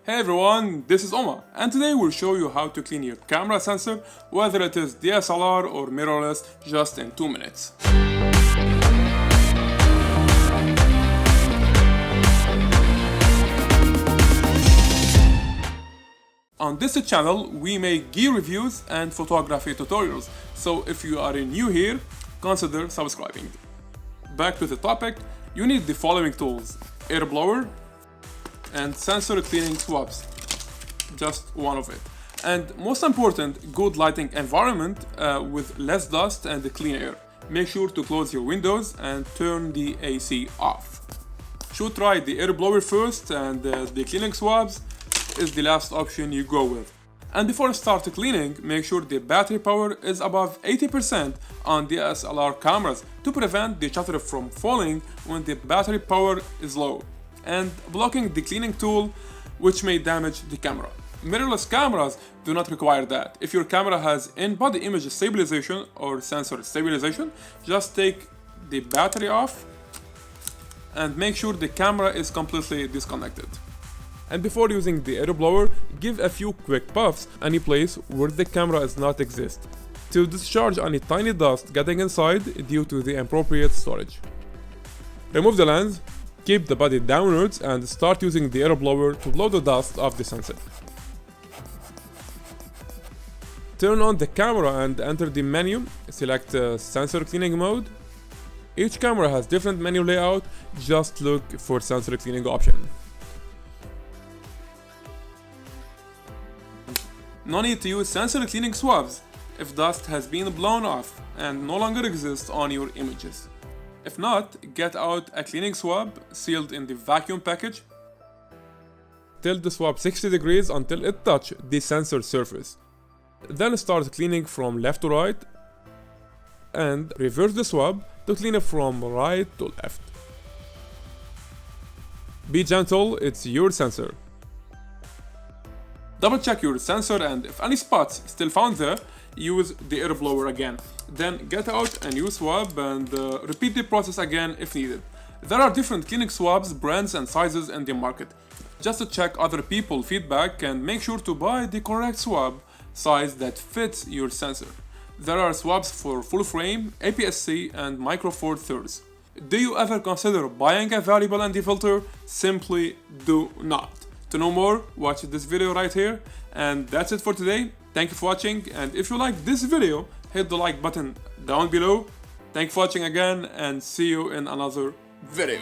Hey everyone, this is Omar, and today we'll show you how to clean your camera sensor, whether it is DSLR or mirrorless, just in 2 minutes. On this channel, we make gear reviews and photography tutorials, so if you are new here, consider subscribing. Back to the topic, you need the following tools: air blower and sensor cleaning swabs, just one of it. And most important, good lighting environment with less dust and clean air. Make sure to close your windows and turn the AC off. Should try the air blower first, and the cleaning swabs is the last option you go with. And before start cleaning, make sure the battery power is above 80% on DSLR cameras to prevent the shutter from falling when the battery power is low, and blocking the cleaning tool, which may damage the camera. Mirrorless cameras do not require that. If your camera has in-body image stabilization or sensor stabilization, just take the battery off and make sure the camera is completely disconnected. And before using the air blower, give a few quick puffs any place where the camera does not exist, to discharge any tiny dust getting inside due to the inappropriate storage. Remove the lens, keep the body downwards, and start using the air blower to blow the dust off the sensor. Turn on the camera and enter the menu, select sensor cleaning mode. Each camera has different menu layout, just look for sensor cleaning option. No need to use sensor cleaning swabs if dust has been blown off and no longer exists on your images. If not, get out a cleaning swab sealed in the vacuum package. Tilt the swab 60 degrees until it touches the sensor surface. Then start cleaning from left to right and reverse the swab to clean it from right to left. Be gentle, it's your sensor. Double check your sensor, and if any spots still found there, use the air blower again. Then get out a new swab and repeat the process again if needed. There are different cleaning swabs, brands and sizes in the market. Just to check other people's feedback and make sure to buy the correct swab size that fits your sensor. There are swabs for full frame, APS-C and micro four thirds. Do you ever consider buying a valuable ND filter? Simply do not. To know more, watch this video right here. And that's it for today. Thank you for watching, and if you like this video, hit the like button down below. Thank you for watching again, and see you in another video.